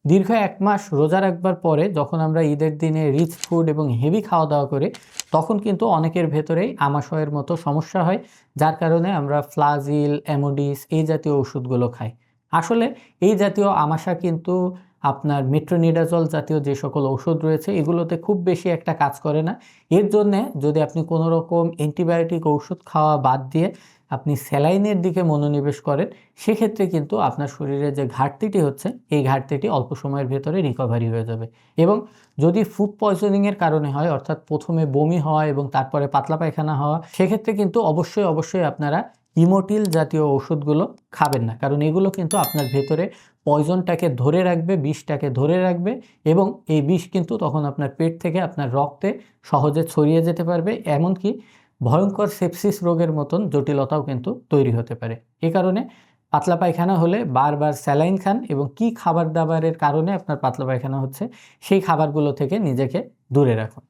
দীর্ঘ ১ মাস রোজা রাখবার পরে যখন আমরা ঈদের দিনে রিচ ফুড এবং হেভি খাওয়া-দাওয়া করি, তখন কিন্তু অনেকের ভেতরেই আমাশয়ের মতো সমস্যা হয়। যার কারণে আমরা ফ্লাজিল, অ্যামোডিস এই জাতীয় ওষুধগুলো খাই। আসলে এই জাতীয় আমাশা কিন্তু আপনার মেট্রোনিডাজল জাতীয় যে সকল ঔষধ রয়েছে এগুলোতে খুব বেশি একটা কাজ করে না। এর জন্যে যদি আপনি কোনো রকম অ্যান্টিবায়োটিক ঔষধ খাওয়া বাদ দিয়ে আপনি স্যালাইনের দিকে মনোনিবেশ করেন, সেক্ষেত্রে কিন্তু আপনার শরীরে যে ঘাটতিটি হচ্ছে, এই ঘাটতিটি অল্প সময়ের ভেতরে রিকভারি হয়ে যাবে। এবং যদি ফুড পয়জনিং এর কারণে হয়, অর্থাৎ ১ম এ বমি হওয়া এবং তারপরে পাতলা পায়খানা হওয়া, সেক্ষেত্রে কিন্তু অবশ্যই আপনারা ইমোটিল জাতীয় ওষুধগুলো খাবেন না। কারণ এগুলো কিন্তু আপনার ভেতরে পয়জনটাকে ধরে রাখবে, বিষটাকে ধরে রাখবে এবং এই বিষ কিন্তু তখন আপনার পেট থেকে আপনার রক্তে সহজে ছড়িয়ে যেতে পারবে। এমনকি ভয়ঙ্কর সেপসিস রোগের মতন জটিলতাও কিন্তু তৈরি হতে পারে। এ কারণে পাতলা পায়খানা হলে বারবার স্যালাইন খান এবং কি খাবার-দাবারের কারণে আপনার পাতলা পায়খানা হচ্ছে, সেই খাবারগুলো থেকে নিজেকে দূরে রাখুন।